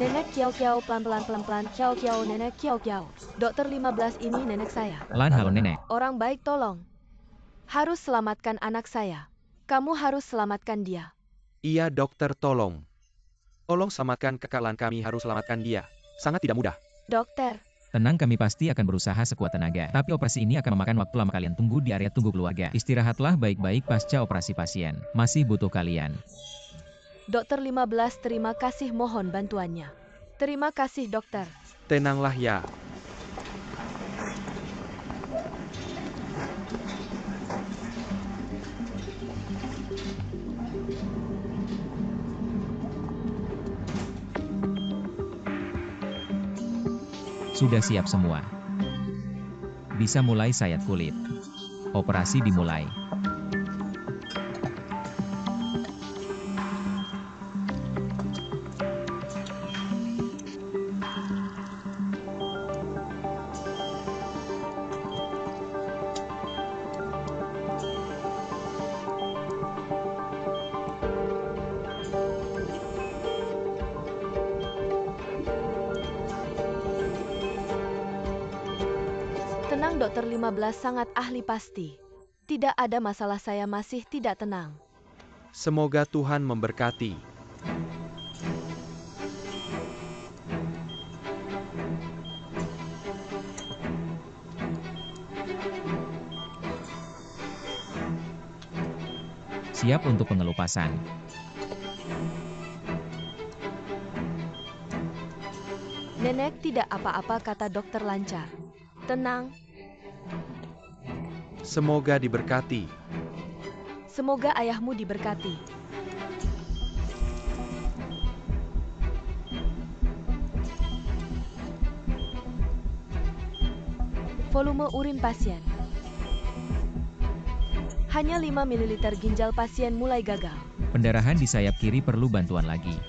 Nenek Kiao Kiao pelan-pelan pelan-pelan Kiao Kiao Nenek Kiao Kiao. Dokter 15 ini nenek saya. Halo nenek. Orang baik tolong. Harus selamatkan anak saya. Kamu harus selamatkan dia. Iya dokter tolong. Tolong selamatkan kakak kami harus selamatkan dia. Sangat tidak mudah. Dokter. Tenang, kami pasti akan berusaha sekuat tenaga. Tapi operasi ini akan memakan waktu lama, kalian tunggu di area tunggu keluarga. Istirahatlah baik-baik pasca operasi, pasien masih butuh kalian. Dokter 15 terima kasih, mohon bantuannya. Terima kasih dokter. Tenanglah ya. Sudah siap semua. Bisa mulai sayat kulit. Operasi dimulai. Tenang dokter 15 sangat ahli pasti. Tidak ada masalah, saya masih tidak tenang. Semoga Tuhan memberkati. Siap untuk pengelupasan. Nenek tidak apa-apa, kata dokter lancar. Tenang. Semoga diberkati. Semoga ayahmu diberkati. Volume urin pasien. Hanya 5 ml, ginjal pasien mulai gagal. Pendarahan di sayap kiri perlu bantuan lagi.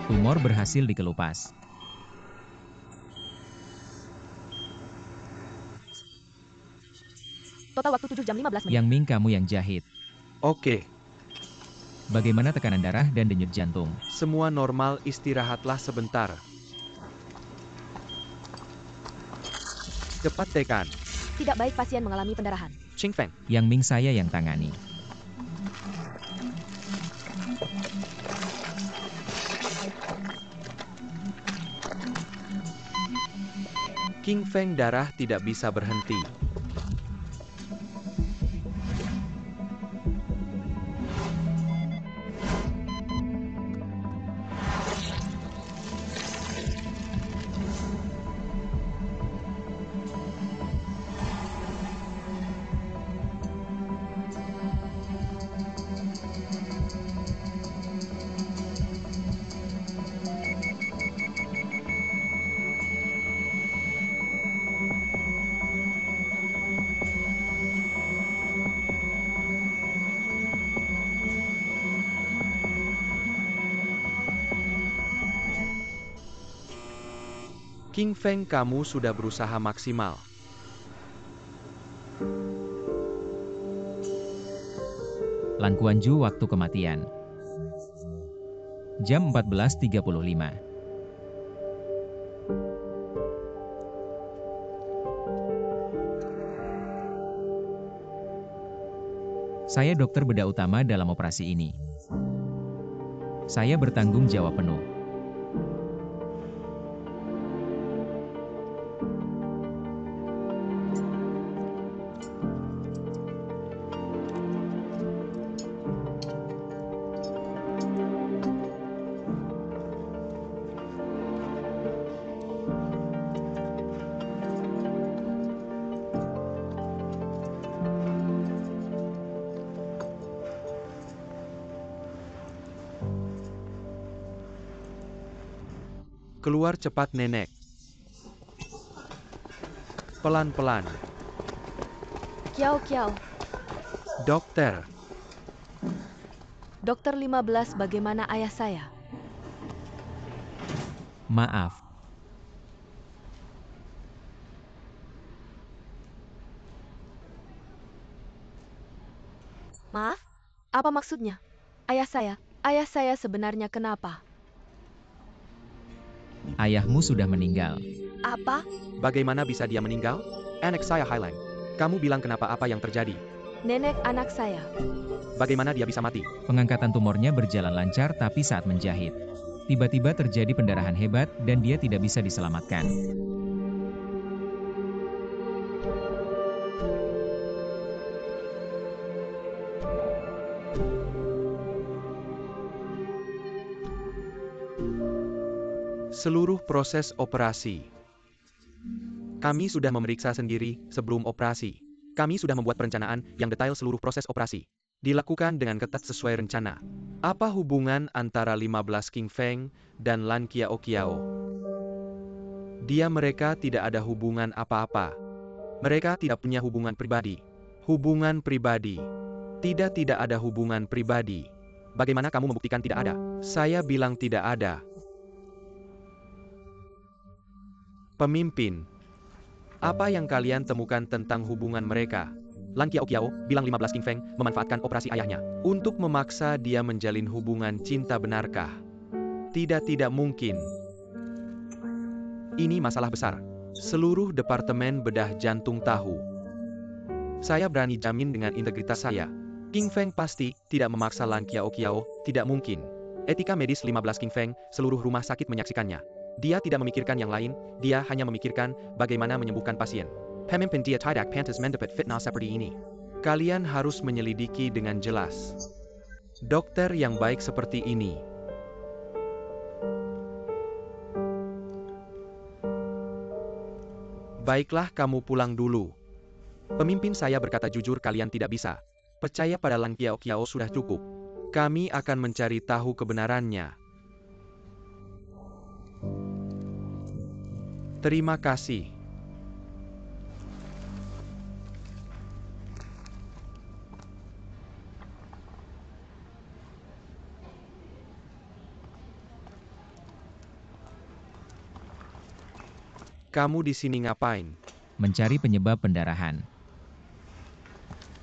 Tumor berhasil dikelupas. Total waktu 7 jam 15 menit. Yang Ming, kamu yang jahit. Oke, Bagaimana tekanan darah dan denyut jantung? semua normal, istirahatlah sebentar. Cepat tekan. Tidak baik pasien mengalami pendarahan. Ching Feng. Yang Ming, saya yang tangani. King Feng, darah tidak bisa berhenti. King Feng, kamu sudah berusaha maksimal. Lan Kuanju, waktu kematian. Jam 14.35. Saya dokter bedah utama dalam operasi ini. Saya bertanggung jawab penuh. Keluar cepat nenek. Pelan-pelan. Kiao Kiao. Dokter. Dokter 15, bagaimana ayah saya? Maaf. Maaf? Apa maksudnya? Ayah saya sebenarnya kenapa? Ayahmu sudah meninggal. Apa? Bagaimana bisa dia meninggal? Anak saya hilang. Kamu bilang kenapa apa yang terjadi? Nenek anak saya. Bagaimana dia bisa mati? Pengangkatan tumornya berjalan lancar tapi saat menjahit, tiba-tiba terjadi pendarahan hebat dan dia tidak bisa diselamatkan. Seluruh proses operasi. Kami sudah memeriksa sendiri sebelum operasi. Kami sudah membuat perencanaan yang detail seluruh proses operasi. Dilakukan dengan ketat sesuai rencana. Apa hubungan antara 15 King Feng dan Lan Kiao Kiao? Mereka tidak ada hubungan apa-apa. Mereka tidak punya hubungan pribadi. Hubungan pribadi. Tidak ada hubungan pribadi. Bagaimana kamu membuktikan tidak ada? Saya bilang tidak ada. Pemimpin. Apa yang kalian temukan tentang hubungan mereka? Lan Kiao Kiao bilang 15 King Feng memanfaatkan operasi ayahnya untuk memaksa dia menjalin hubungan cinta, benarkah? Tidak mungkin. Ini masalah besar. Seluruh departemen bedah jantung tahu. Saya berani jamin dengan integritas saya. King Feng pasti tidak memaksa Lan Kiao Kiao, tidak mungkin. Etika medis 15 King Feng, seluruh rumah sakit menyaksikannya. Dia tidak memikirkan yang lain, dia hanya memikirkan bagaimana menyembuhkan pasien. Pemimpin dia tidak pantas mendapat fitnah seperti ini. Kalian harus menyelidiki dengan jelas. Dokter yang baik seperti ini. Baiklah, kamu pulang dulu. Pemimpin saya berkata jujur, kalian tidak bisa percaya pada Lan Kiao Kiao, sudah cukup. Kami akan mencari tahu kebenarannya. Terima kasih. Kamu di sini ngapain? Mencari penyebab pendarahan.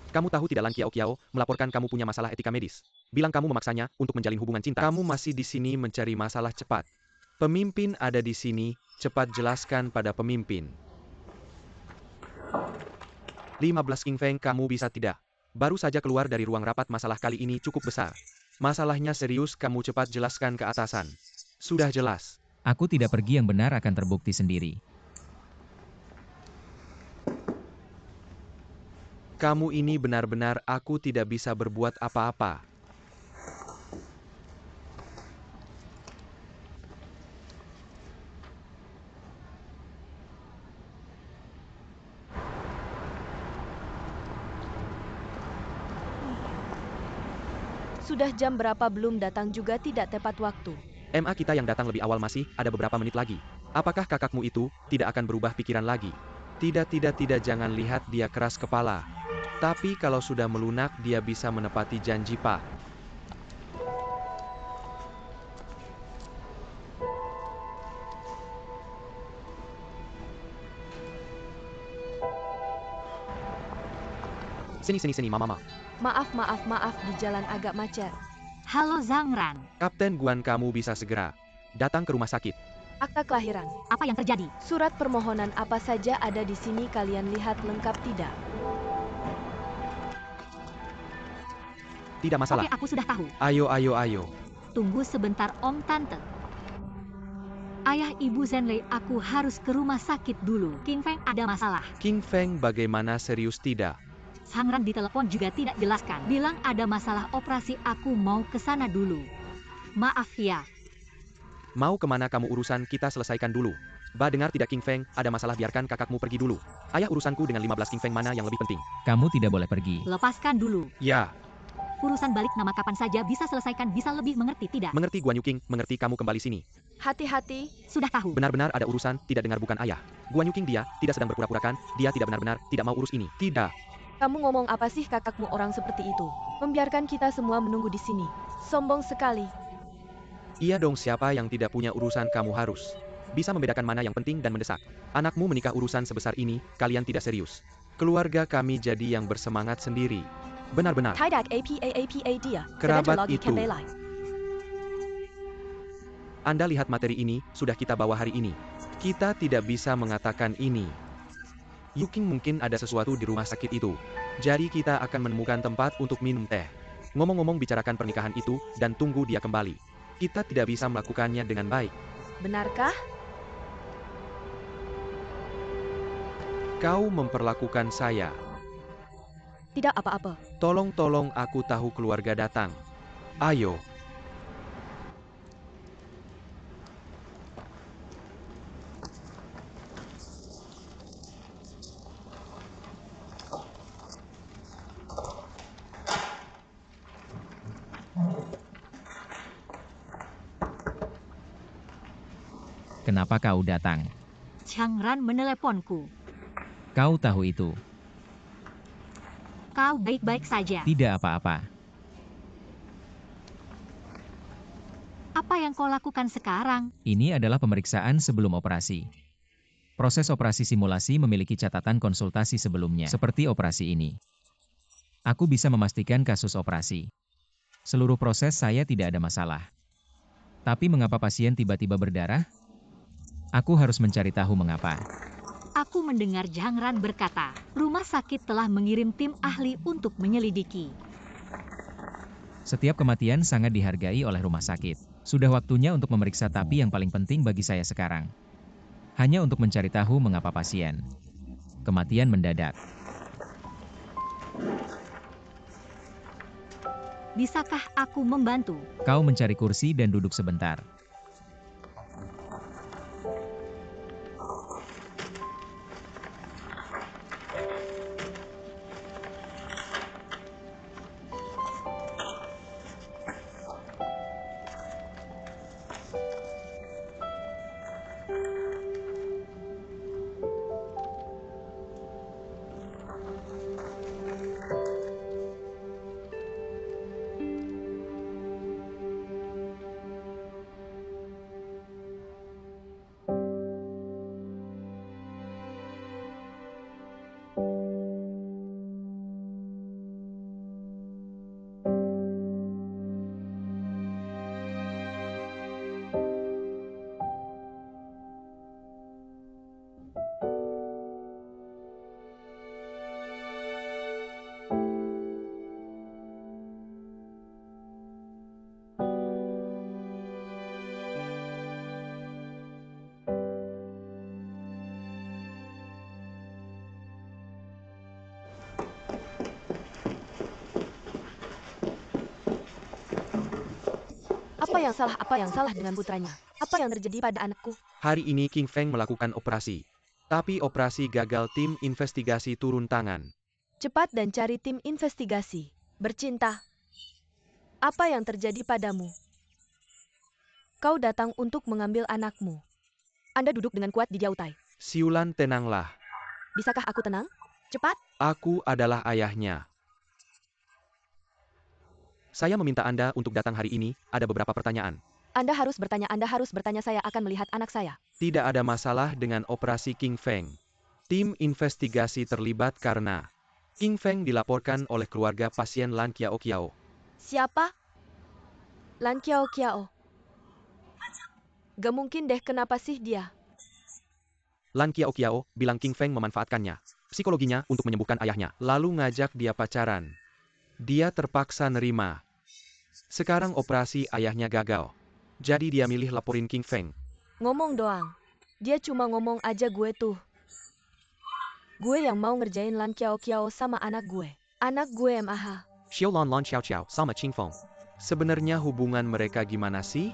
Kamu tahu tidak Lan Kiao Kiao melaporkan kamu punya masalah etika medis. Bilang kamu memaksanya untuk menjalin hubungan cinta. Kamu masih di sini mencari masalah, cepat. Pemimpin ada di sini, cepat jelaskan pada pemimpin. 15 King Feng, kamu bisa tidak? Baru saja keluar dari ruang rapat, masalah kali ini cukup besar. Masalahnya serius, kamu cepat jelaskan ke atasan. Sudah jelas. Aku tidak pergi, yang benar akan terbukti sendiri. Kamu ini benar-benar, aku tidak bisa berbuat apa-apa. Sudah jam berapa belum datang juga, tidak tepat waktu. MA kita yang datang lebih awal masih ada beberapa menit lagi. Apakah kakakmu itu tidak akan berubah pikiran lagi? Tidak, jangan lihat dia keras kepala. Tapi kalau sudah melunak dia bisa menepati janji, Pak. Sini, Mama. Maaf, di jalan agak macet. Halo Zhang Ran. Kapten Guan, kamu bisa segera datang ke rumah sakit. Akta kelahiran, Apa yang terjadi? surat permohonan apa saja ada di sini, kalian lihat lengkap tidak? Tidak masalah. Oke, aku sudah tahu. Ayo. Tunggu sebentar Om Tante. Ayah Ibu Zenlei, aku harus ke rumah sakit dulu. King Feng ada masalah. King Feng bagaimana, serius tidak? Zhang Ran di telepon juga tidak jelaskan. Bilang ada masalah operasi, aku mau ke sana dulu. Maaf ya. Mau kemana kamu, urusan kita selesaikan dulu. Ba, dengar tidak King Feng, ada masalah, biarkan kakakmu pergi dulu. Ayah, urusanku dengan 15 King Feng mana yang lebih penting? Kamu tidak boleh pergi. Lepaskan dulu. Ya, Urusan balik nama kapan saja bisa selesaikan, bisa lebih mengerti tidak? mengerti Guan Yu King, mengerti, kamu kembali sini. Hati-hati. Sudah tahu. Benar-benar ada urusan, tidak dengar bukan ayah. Guan Yuking dia, tidak sedang berpura-purakan, dia tidak benar-benar, tidak mau urus ini. Tidak. Kamu ngomong apa sih kakakmu orang seperti itu? Membiarkan kita semua menunggu di sini. Sombong sekali. Iya dong, siapa yang tidak punya urusan kamu harus bisa membedakan mana yang penting dan mendesak. Anakmu menikah urusan sebesar ini, kalian tidak serius. Keluarga kami jadi yang bersemangat sendiri. Benar-benar. Tidak apa dia. Kerabat Sebentar lagi itu. kembali. Anda lihat materi ini, sudah kita bawa hari ini. Kita tidak bisa mengatakan ini. Yuking mungkin ada sesuatu di rumah sakit itu. Jadi kita akan menemukan tempat untuk minum teh. Ngomong-ngomong bicarakan pernikahan itu, dan tunggu dia kembali. Kita tidak bisa melakukannya dengan baik. Benarkah? Kau memperlakukan saya. Tidak apa-apa. Tolong aku tahu keluarga datang. Ayo. Kenapa kau datang? Chang Ran meneleponku. Kau tahu itu. Kau baik-baik saja. Tidak apa-apa. Apa yang kau lakukan sekarang? Ini adalah pemeriksaan sebelum operasi. Proses operasi simulasi memiliki catatan konsultasi sebelumnya, seperti operasi ini. Aku bisa memastikan kasus operasi. Seluruh proses saya tidak ada masalah. Tapi mengapa pasien tiba-tiba berdarah? Aku harus mencari tahu mengapa. Aku mendengar Chang Ran berkata, rumah sakit telah mengirim tim ahli untuk menyelidiki. Setiap kematian sangat dihargai oleh rumah sakit. Sudah waktunya untuk memeriksa, tapi yang paling penting bagi saya sekarang hanya untuk mencari tahu mengapa pasien kematian mendadak. Bisakah aku membantu? Kau mencari kursi dan duduk sebentar. Apa yang salah dengan putranya? Apa yang terjadi pada anakku? Hari ini King Feng melakukan operasi. Tapi operasi gagal, tim investigasi turun tangan. Cepat dan cari tim investigasi. Bercinta. Apa yang terjadi padamu? Kau datang untuk mengambil anakmu. Anda duduk dengan kuat di jautai. Siulan, tenanglah. Bisakah aku tenang? Cepat. Aku adalah ayahnya. Saya meminta Anda untuk datang hari ini, ada beberapa pertanyaan. Anda harus bertanya, saya akan melihat anak saya. Tidak ada masalah dengan operasi King Feng. Tim investigasi terlibat karena King Feng dilaporkan oleh keluarga pasien Lan Kiao Kiao. Siapa? Lan Kiao Kiao. Gak mungkin deh, kenapa sih dia? Lan Kiao Kiao bilang King Feng memanfaatkannya, psikologinya untuk menyembuhkan ayahnya, lalu ngajak dia pacaran. Dia terpaksa nerima. Sekarang operasi ayahnya gagal. Jadi dia milih laporin King Feng. Ngomong doang. Dia cuma ngomong aja gue tuh. Gue yang mau ngerjain Lan Kiao Kiao sama anak gue. Anak gue MAH. Xiao Lan Lan Xiao Xiao sama Qing Feng. Sebenarnya hubungan mereka gimana sih?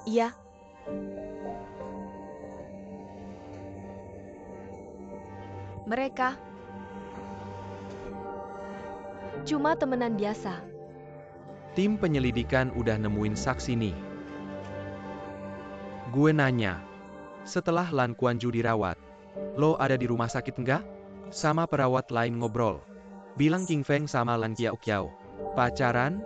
Iya. Cuma temenan biasa. Tim penyelidikan udah nemuin saksi nih. Gue nanya, setelah Lan Kuanju dirawat, lo ada di rumah sakit nggak? Sama perawat lain ngobrol. Bilang King Feng sama Lan Qiao pacaran?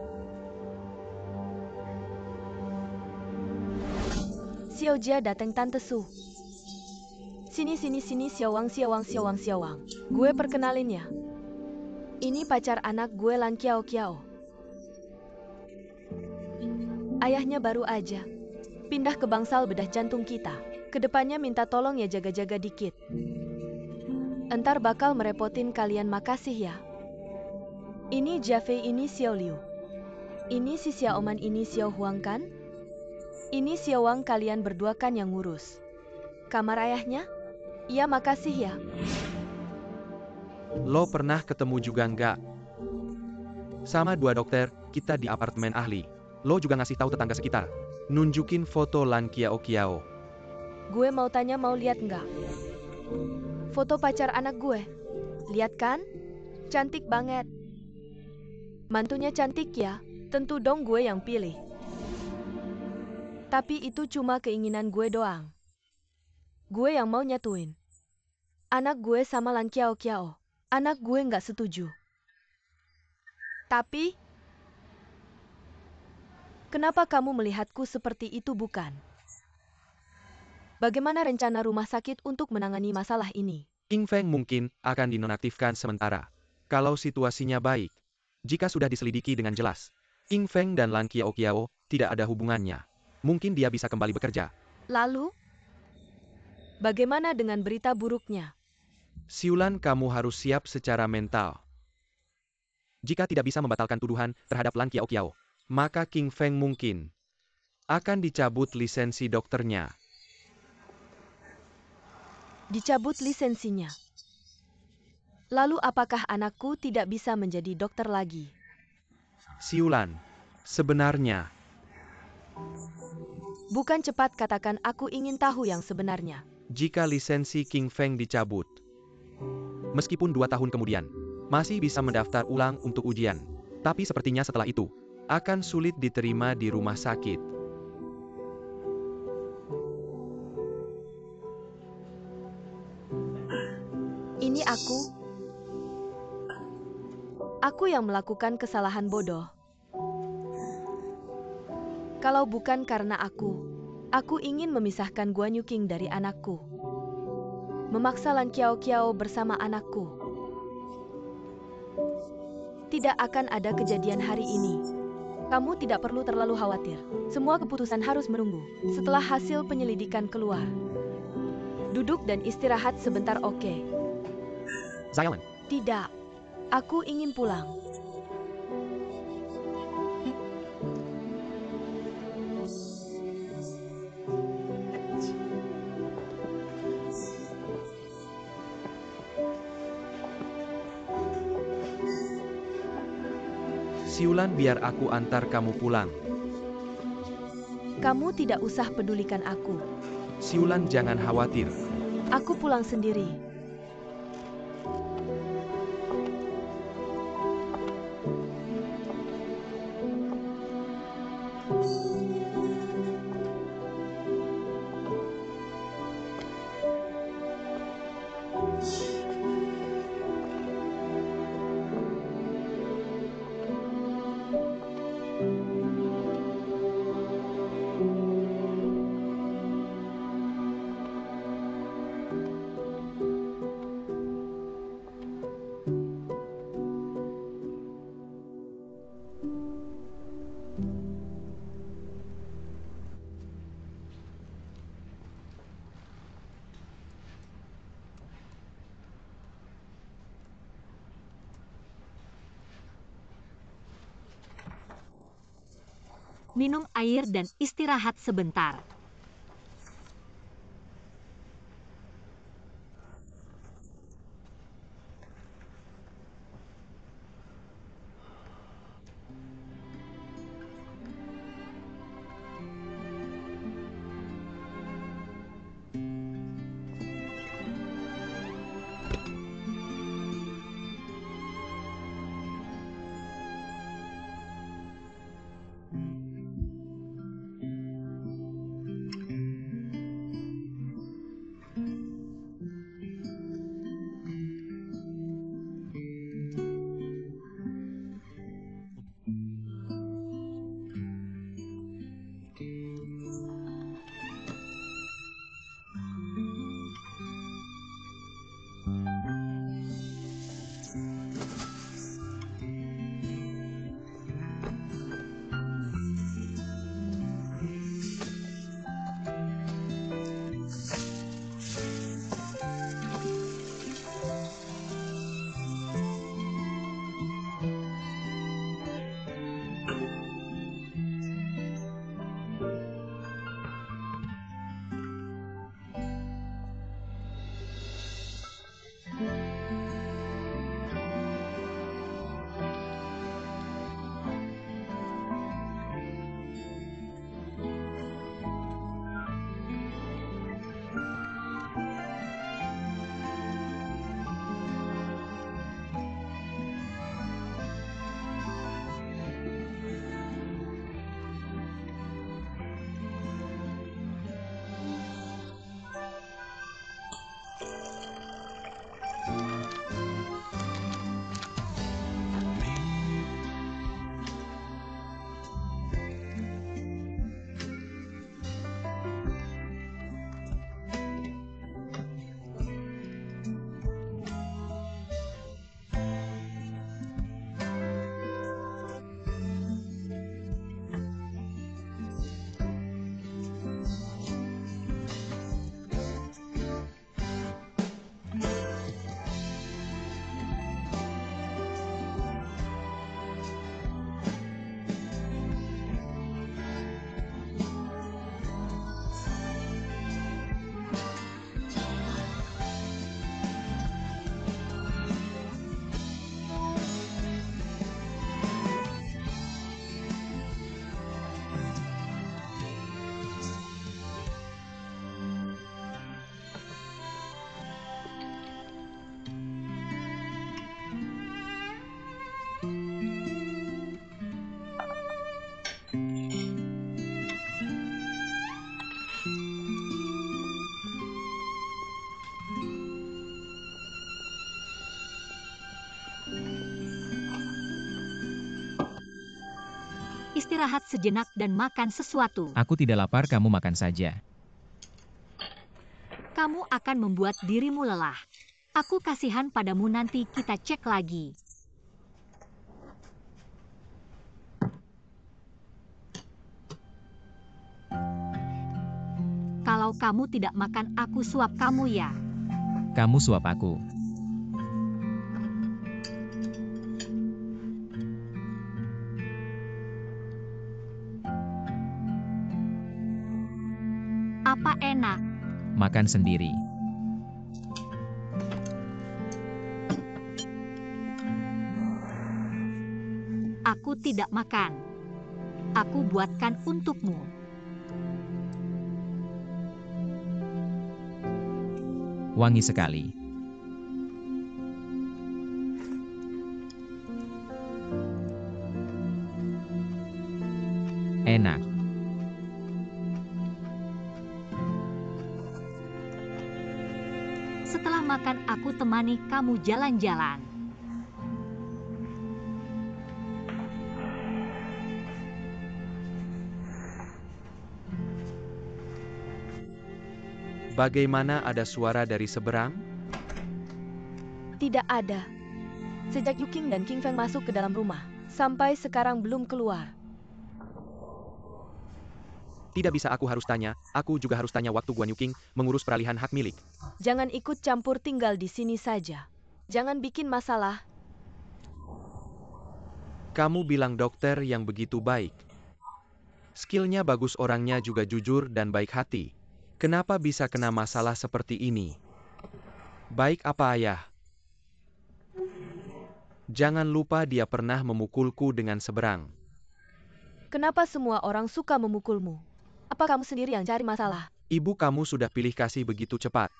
Xiao Jia datang Tante Su. Sini Xiao Wang. Gue perkenalin ya. Ini pacar anak gue Lan Qiao. Ayahnya baru aja pindah ke bangsal bedah jantung kita. Kedepannya minta tolong ya jaga-jaga dikit. Entar bakal merepotin kalian, makasih ya. Ini Jafei, ini Xiao Liu. Ini si Xiao Oman, ini Xiao Huang kan? Ini Xiao Wang, kalian berdua kan yang ngurus kamar ayahnya? Iya, makasih ya. Lo pernah ketemu juga nggak? Sama 2 dokter, kita di apartemen ahli. Lo juga ngasih tahu tetangga sekitar. Nunjukin foto Lan Qiao. Gue mau tanya, mau lihat nggak? Foto pacar anak gue. Lihat kan? Cantik banget. Mantunya cantik ya, tentu dong gue yang pilih. Tapi itu cuma keinginan gue doang. Gue yang mau nyatuin anak gue sama Lan Qiao. Anak gue nggak setuju. Tapi, kenapa kamu melihatku seperti itu, bukan? Bagaimana rencana rumah sakit untuk menangani masalah ini? King Feng mungkin akan dinonaktifkan sementara. Kalau situasinya baik. Jika sudah diselidiki dengan jelas, King Feng dan Lan Qiao tidak ada hubungannya. Mungkin dia bisa kembali bekerja. Lalu, bagaimana dengan berita buruknya? Siulan, kamu harus siap secara mental. Jika tidak bisa membatalkan tuduhan terhadap Lan Qiao, maka King Feng mungkin akan dicabut lisensi dokternya. Dicabut lisensinya. Lalu apakah anakku tidak bisa menjadi dokter lagi? Siulan, sebenarnya. Bukan, cepat katakan, aku ingin tahu yang sebenarnya. Jika lisensi King Feng dicabut, meskipun 2 tahun kemudian, masih bisa mendaftar ulang untuk ujian. Tapi sepertinya setelah itu, akan sulit diterima di rumah sakit. Ini aku yang melakukan kesalahan bodoh. Kalau bukan karena aku ingin memisahkan Guan Yuqing dari anakku. Memaksa Lan Qiao bersama anakku. Tidak akan ada kejadian hari ini. Kamu tidak perlu terlalu khawatir. Semua keputusan harus menunggu setelah hasil penyelidikan keluar. Duduk dan istirahat sebentar, oke? Xiaolan. Tidak. Aku ingin pulang. Siulan, biar aku antar kamu pulang. Kamu tidak usah pedulikan aku. Siulan, jangan khawatir. Aku pulang sendiri. Minum air dan istirahat sebentar. Istirahat sejenak dan makan sesuatu. Aku tidak lapar, kamu makan saja. Kamu akan membuat dirimu lelah. Aku kasihan padamu, nanti kita cek lagi. Kalau kamu tidak makan, aku suap kamu ya. Kamu suap aku. Apa enak? Makan sendiri. Aku tidak makan. Aku buatkan untukmu. Wangi sekali. Enak. Setelah makan, aku temani kamu jalan-jalan. Bagaimana, ada suara dari seberang? Tidak ada. Sejak Yu Qing dan King Feng masuk ke dalam rumah, sampai sekarang belum keluar. Tidak bisa, aku harus tanya. Aku juga harus tanya waktu Guan Yu Qing mengurus peralihan hak milik. Jangan ikut campur, tinggal di sini saja. Jangan bikin masalah. Kamu bilang dokter yang begitu baik. Skillnya bagus, orangnya juga jujur dan baik hati. Kenapa bisa kena masalah seperti ini? Baik apa, Ayah? Jangan lupa dia pernah memukulku dengan seberang. Kenapa semua orang suka memukulmu? Apa kamu sendiri yang cari masalah? Ibu kamu sudah pilih kasih begitu cepat.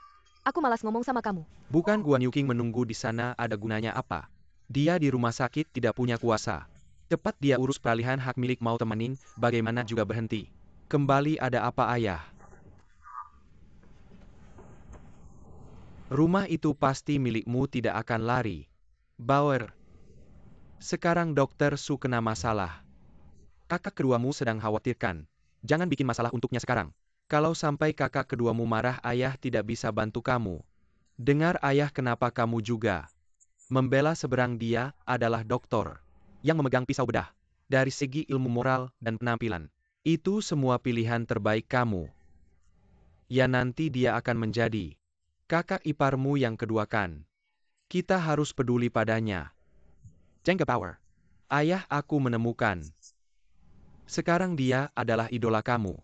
Aku malas ngomong sama kamu. Bukan Guan Yu Qing menunggu di sana, ada gunanya apa? Dia di rumah sakit tidak punya kuasa. Cepat dia urus peralihan hak milik, mau temenin, bagaimana juga berhenti. Kembali, ada apa, Ayah? Rumah itu pasti milikmu, tidak akan lari. Bauer. Sekarang Dokter Su kena masalah. Kakak keduamu sedang khawatirkan. Jangan bikin masalah untuknya sekarang. Kalau sampai kakak keduamu marah, Ayah tidak bisa bantu kamu. Dengar, Ayah, kenapa kamu juga membela seberang? Dia adalah dokter yang memegang pisau bedah. Dari segi ilmu moral dan penampilan, itu semua pilihan terbaik kamu. Ya, nanti dia akan menjadi kakak iparmu yang kedua kan. Kita harus peduli padanya. Jenga Power. Ayah, aku menemukan. Sekarang dia adalah idola kamu.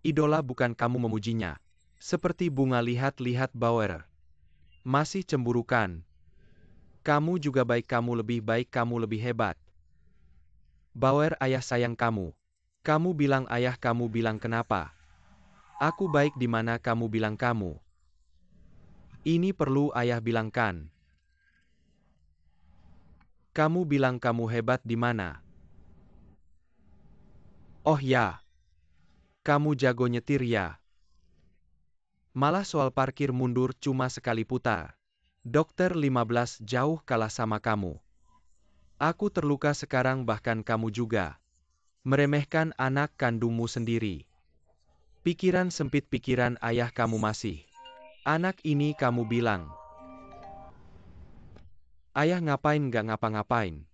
Idola, bukan kamu memujinya. Seperti bunga, lihat-lihat Bauer. Masih cemburu kan? Kamu juga baik, kamu lebih baik, kamu lebih hebat. Bauer, Ayah sayang kamu. Kamu bilang Ayah, kamu bilang kenapa? Aku baik, di mana kamu bilang kamu? Ini perlu Ayah bilangkan. Kamu bilang kamu hebat di mana? Oh ya. Kamu jago nyetir ya. Malah soal parkir mundur cuma sekali putar. Dokter 15 jauh kalah sama kamu. Aku terluka sekarang, bahkan kamu juga meremehkan anak kandungmu sendiri. Pikiran sempit, pikiran Ayah kamu masih. Anak ini kamu bilang. Ayah ngapain, nggak ngapa-ngapain.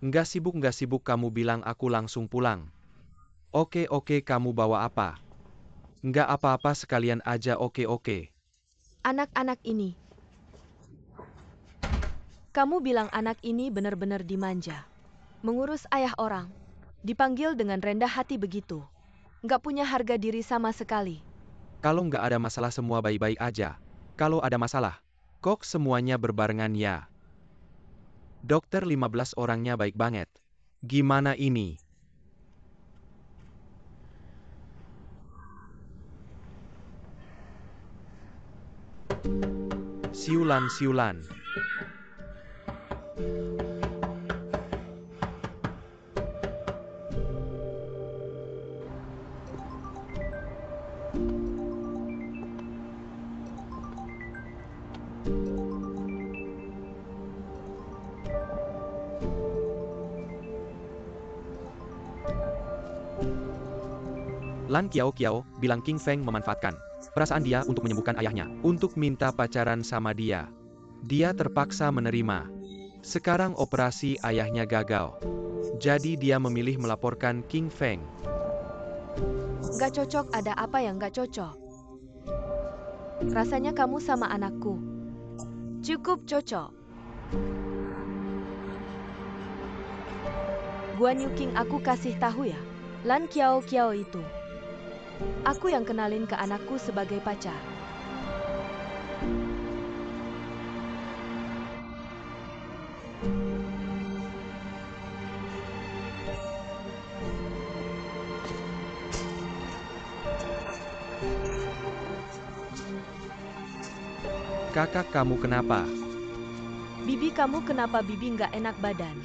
Nggak sibuk kamu bilang, aku langsung pulang. Oke, kamu bawa apa? Nggak apa-apa, sekalian aja, oke. Anak-anak ini. Kamu bilang anak ini benar-benar dimanja. Mengurus ayah orang. Dipanggil dengan rendah hati begitu. Nggak punya harga diri sama sekali. Kalau nggak ada masalah, semua baik-baik aja. Kalau ada masalah, kok semuanya berbarengan ya? Dokter 15 orangnya baik banget. Gimana ini? Siulan. Lan Kiao Kiao, bilang King Feng memanfaatkan perasaan dia untuk menyembuhkan ayahnya, untuk minta pacaran sama dia. Dia terpaksa menerima. Sekarang operasi ayahnya gagal. Jadi dia memilih melaporkan King Feng. Gak cocok, ada apa yang gak cocok? Rasanya kamu sama anakku cukup cocok. Guan Yu King, aku kasih tahu ya, Lan Kiao Kiao itu aku yang kenalin ke anakku sebagai pacar. Kakak kamu kenapa? Bibi, kamu kenapa? Bibi nggak enak badan.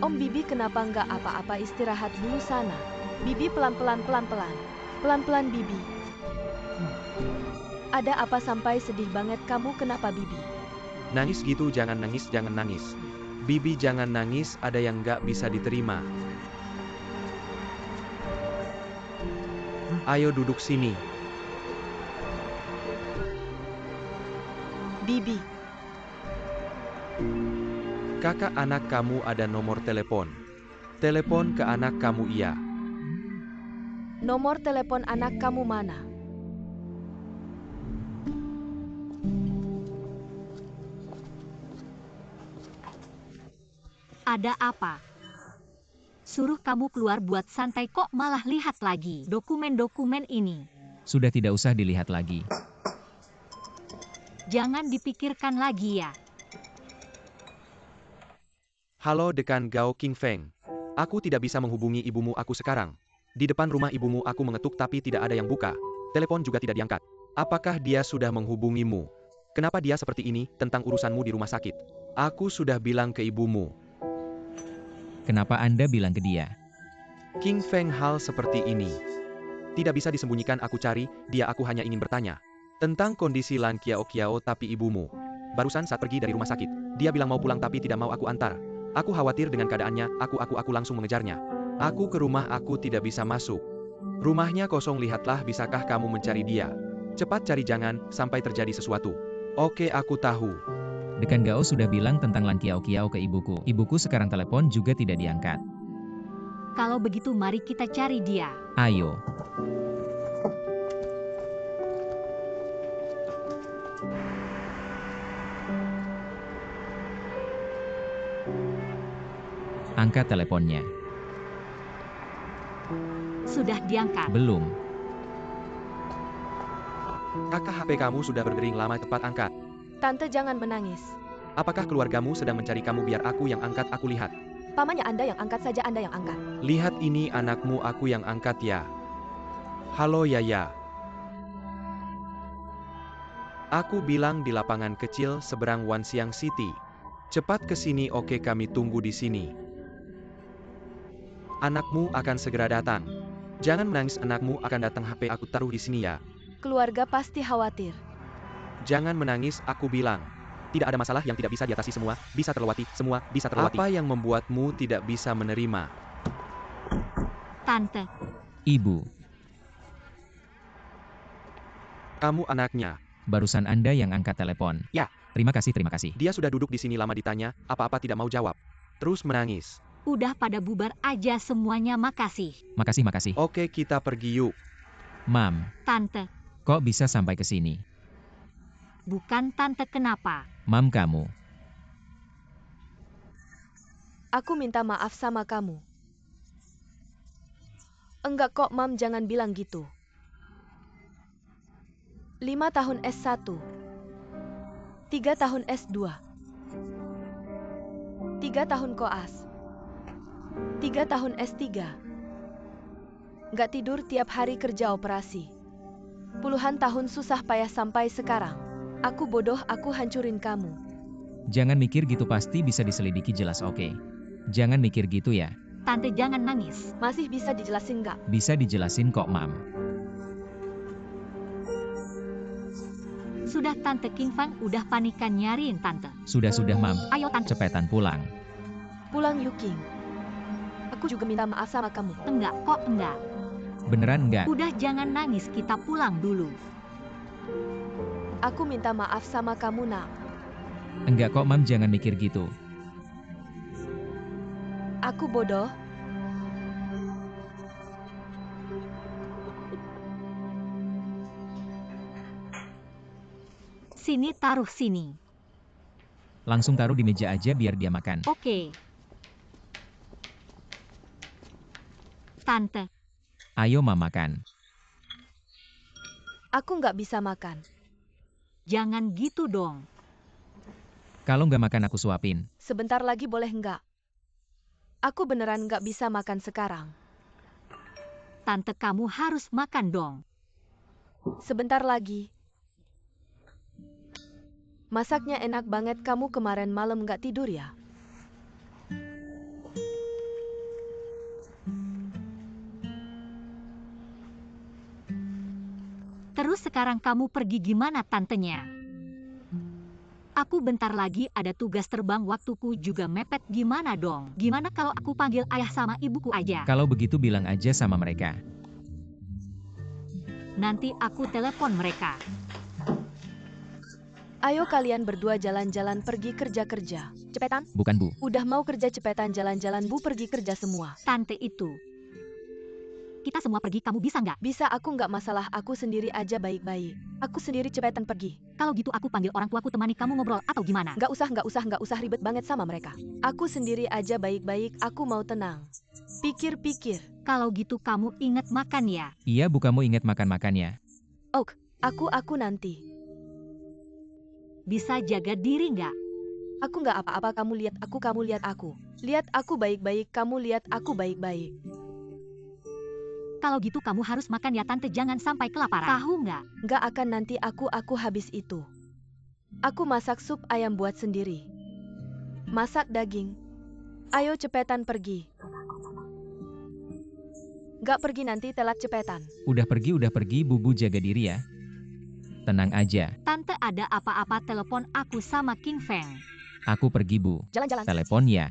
Om Bibi kenapa nggak apa-apa, istirahat dulu sana. Bibi pelan-pelan, pelan-pelan. Pelan-pelan Bibi. Ada apa sampai sedih banget kamu, kenapa Bibi? Nangis gitu, jangan nangis, jangan nangis. Bibi jangan nangis, ada yang nggak bisa diterima. Ayo duduk sini. Bibi, Kakak anak kamu ada nomor telepon. Telepon ke anak kamu iya. nomor telepon anak kamu mana? Ada apa? Suruh kamu keluar buat santai kok malah lihat lagi dokumen-dokumen ini. Sudah tidak usah dilihat lagi. Jangan dipikirkan lagi ya. Halo dekan Gao King Feng. Aku tidak bisa menghubungi ibumu aku sekarang. Di depan rumah ibumu aku mengetuk tapi tidak ada yang buka. Telepon juga tidak diangkat. Apakah dia sudah menghubungimu? Kenapa dia seperti ini tentang urusanmu di rumah sakit? Aku sudah bilang ke ibumu. Kenapa Anda bilang ke dia? King Feng, hal seperti ini tidak bisa disembunyikan, aku cari dia, aku hanya ingin bertanya tentang kondisi Lan Kiao Kiao, tapi ibumu barusan saat pergi dari rumah sakit, dia bilang mau pulang tapi tidak mau aku antar. Aku khawatir dengan keadaannya, aku langsung mengejarnya. Aku ke rumah, aku tidak bisa masuk. Rumahnya kosong, lihatlah, bisakah kamu mencari dia? Cepat cari, jangan sampai terjadi sesuatu. Oke, aku tahu. Dekan Gao sudah bilang tentang Lan Kiao Kiao ke ibuku. Ibuku sekarang telepon juga tidak diangkat. Kalau begitu mari kita cari dia. Ayo. Angkat teleponnya. Sudah diangkat. Belum. Kakak, HP kamu sudah berdering lama, cepat angkat. Tante, jangan menangis. Apakah keluargamu sedang mencari kamu? Biar aku yang angkat, aku lihat. Pamannya Anda yang angkat saja, Anda yang angkat. Lihat ini anakmu, aku yang angkat ya. Halo Yaya. Aku bilang di lapangan kecil seberang Wanxiang City. Cepat ke sini, oke, kami tunggu di sini. Anakmu akan segera datang. Jangan menangis, anakmu akan datang, HP aku taruh di sini ya. Keluarga pasti khawatir. Jangan menangis, aku bilang. Tidak ada masalah yang tidak bisa diatasi, semua bisa terlewati, semua bisa terlewati. Apa yang membuatmu tidak bisa menerima? Tante, Ibu, Kamu anaknya. barusan Anda yang angkat telepon. Ya. Terima kasih, terima kasih. Dia sudah duduk di sini lama, ditanya, apa-apa tidak mau jawab. Terus menangis. udah pada bubar aja semuanya, makasih. Makasih, makasih. Oke, kita pergi yuk. Mam, Tante, kok bisa sampai ke sini? bukan tante, kenapa? Mam kamu. Aku minta maaf sama kamu. Enggak kok, Mam, jangan bilang gitu. 5 tahun S1. 3 tahun S2. 3 tahun koas. 3 tahun S3. Nggak tidur tiap hari, kerja operasi. Puluhan tahun susah payah sampai sekarang. Aku bodoh, aku hancurin kamu. Jangan mikir gitu, pasti bisa diselidiki jelas, oke? Jangan mikir gitu ya. Tante jangan nangis. Masih bisa dijelasin nggak? Bisa dijelasin kok, Mam. Sudah Tante, King Feng udah panikan nyariin Tante. Sudah, Mam. Ayo Tante. Cepetan pulang. Pulang, Yuking. Aku juga minta maaf sama kamu. Enggak kok, enggak. Beneran enggak? Udah jangan nangis, kita pulang dulu. Aku minta maaf sama kamu, nak. Enggak kok, Mam, jangan mikir gitu. Aku bodoh. Sini, taruh sini. Langsung taruh di meja aja biar dia makan. Oke. Tante, Ayo, Mam, makan. Aku nggak bisa makan. jangan gitu dong. Kalau nggak makan aku suapin. Sebentar lagi boleh nggak? Aku beneran nggak bisa makan sekarang. Tante, kamu harus makan dong. Sebentar lagi. Masaknya enak banget, kamu kemarin malam nggak tidur ya? Terus sekarang kamu pergi gimana, tantenya? Aku bentar lagi ada tugas terbang, waktuku juga mepet, gimana dong? Gimana kalau aku panggil ayah sama ibuku aja? Kalau begitu bilang aja sama mereka. Nanti aku telepon mereka. Ayo kalian berdua jalan-jalan pergi kerja-kerja. Cepetan. Bukan, Bu. Udah mau kerja cepetan jalan-jalan, Bu, pergi kerja semua. Tante itu. Kita semua pergi, kamu bisa nggak? Bisa, aku nggak masalah, aku sendiri aja baik-baik. Aku sendiri, cepetan pergi. Kalau gitu aku panggil orang tuaku temani kamu ngobrol atau gimana? Nggak usah ribet banget sama mereka. Aku sendiri aja baik-baik, aku mau tenang. Pikir-pikir. Kalau gitu kamu inget makan ya? Iya, Bu, kamu ingat makan-makannya. Aku nanti. Bisa jaga diri nggak? Aku nggak apa-apa, kamu lihat aku. Lihat aku baik-baik, kamu lihat aku baik-baik. Kalau gitu kamu harus makan ya tante, jangan sampai kelaparan. Tahu nggak? Nggak akan, nanti aku habis itu. Aku masak sup ayam buat sendiri. Masak daging. Ayo cepetan pergi. Nggak pergi nanti telat, cepetan. Udah pergi, Bu, jaga diri ya. Tenang aja. Tante, ada apa-apa telepon aku sama King Feng. Aku pergi, Bu. Jalan-jalan. Telepon ya.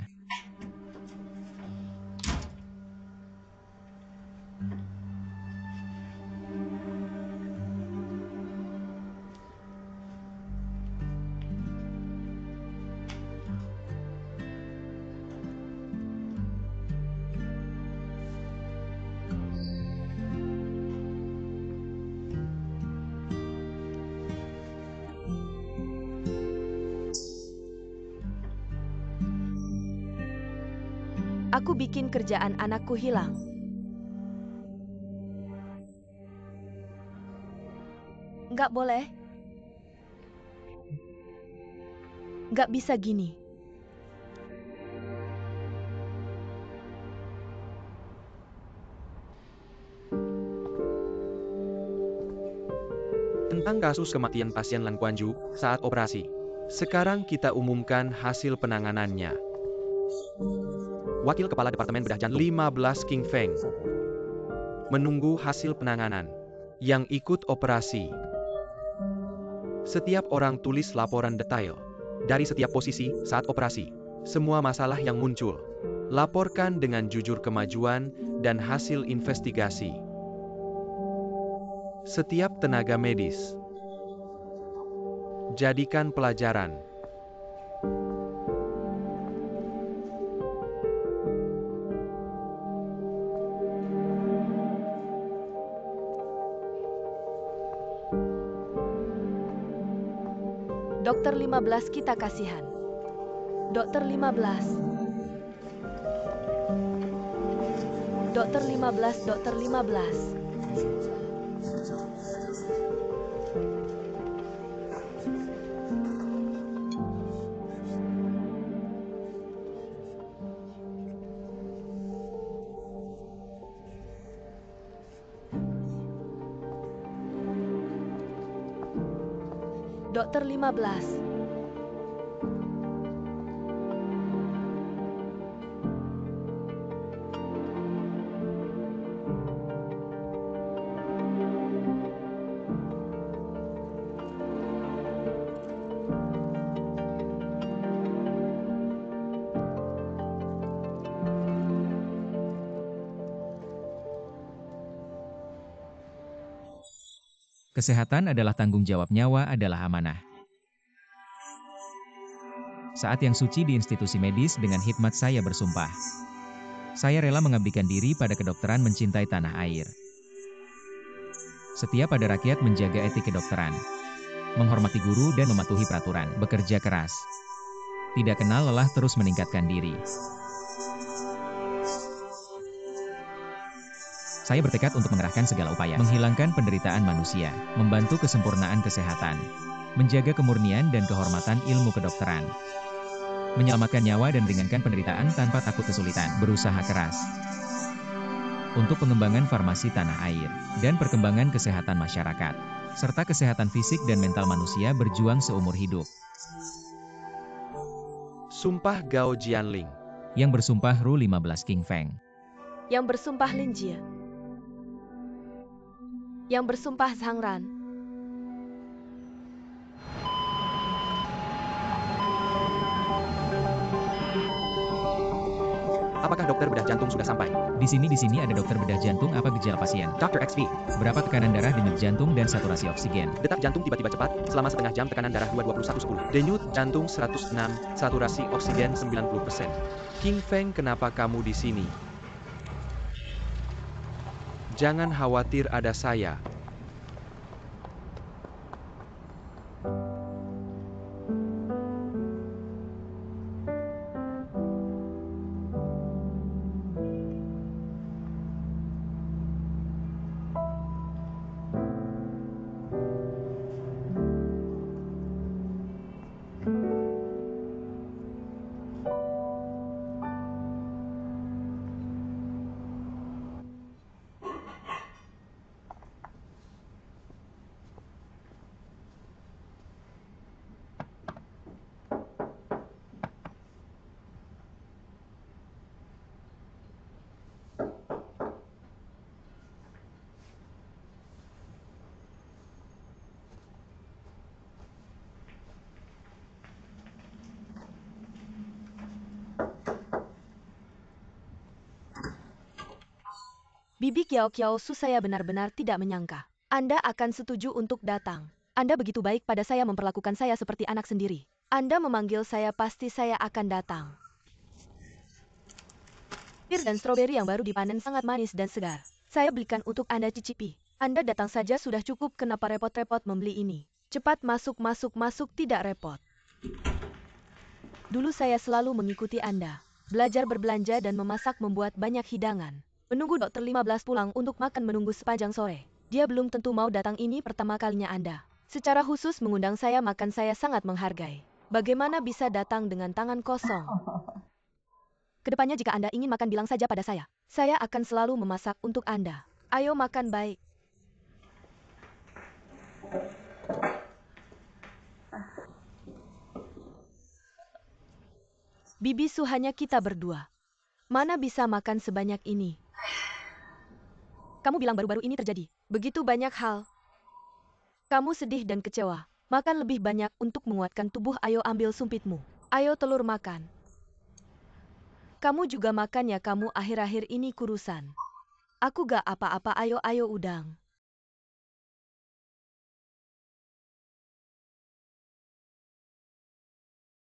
Aku bikin kerjaan anakku hilang. Nggak boleh. Nggak bisa gini. Tentang kasus kematian pasien Lan Kuanju saat operasi. Sekarang kita umumkan hasil penanganannya. Wakil Kepala Departemen Bedah Jantung 15 King Feng menunggu hasil penanganan yang ikut operasi. Setiap orang tulis laporan detail dari setiap posisi saat operasi. Semua masalah yang muncul. Laporkan dengan jujur kemajuan dan hasil investigasi. Setiap tenaga medis. Jadikan pelajaran. Dokter 15, kita kasihan. Dokter 15. Dokter 15, dokter 15. Dokter 15. Kesehatan adalah tanggung jawab, nyawa adalah amanah. Saat yang suci di institusi medis, dengan hikmat saya bersumpah. Saya rela mengabdikan diri pada kedokteran, mencintai tanah air. Setia pada rakyat, menjaga etik kedokteran. Menghormati guru dan mematuhi peraturan. Bekerja keras. Tidak kenal lelah, terus meningkatkan diri. Saya bertekad untuk mengerahkan segala upaya, menghilangkan penderitaan manusia, membantu kesempurnaan kesehatan, menjaga kemurnian dan kehormatan ilmu kedokteran, menyelamatkan nyawa dan meringankan penderitaan tanpa takut kesulitan, berusaha keras untuk pengembangan farmasi tanah air, dan perkembangan kesehatan masyarakat, serta kesehatan fisik dan mental manusia, berjuang seumur hidup. Sumpah Gao Jianling. Yang bersumpah Ru 15 King Feng. Yang bersumpah Lin Jie. Yang bersumpah Zhang Ran. Apakah dokter bedah jantung sudah sampai? Di sini ada dokter bedah jantung. Apa gejala pasien? Dr. XV. Berapa tekanan darah, denyut jantung, dan saturasi oksigen? Detak jantung tiba-tiba cepat, selama setengah jam, tekanan darah 221/10. Denyut jantung 106, saturasi oksigen 90%. King Feng, kenapa kamu di sini? Jangan khawatir, ada saya. Bibi Kiao Kiao Su, saya benar-benar tidak menyangka Anda akan setuju untuk datang. Anda begitu baik pada saya, memperlakukan saya seperti anak sendiri. Anda memanggil saya, pasti saya akan datang. Pir dan stroberi yang baru dipanen sangat manis dan segar. Saya belikan untuk Anda cicipi. Anda datang saja sudah cukup, kenapa repot-repot membeli ini? Cepat masuk, tidak repot. Dulu saya selalu mengikuti Anda. Belajar berbelanja dan memasak, membuat banyak hidangan. Menunggu dokter 15 pulang untuk makan, menunggu sepanjang sore. Dia belum tentu mau datang, ini pertama kalinya Anda secara khusus mengundang saya makan, saya sangat menghargai. Bagaimana bisa datang dengan tangan kosong? Kedepannya jika Anda ingin makan, bilang saja pada saya. Saya akan selalu memasak untuk Anda. Ayo makan, baik. Bibi Su, hanya kita berdua. Mana bisa makan sebanyak ini? Kamu bilang baru-baru ini terjadi begitu banyak hal. Kamu sedih dan kecewa. Makan lebih banyak untuk menguatkan tubuh. Ayo ambil sumpitmu. Ayo telur makan. Kamu juga makan ya, kamu akhir-akhir ini kurusan. Aku gak apa-apa, ayo udang.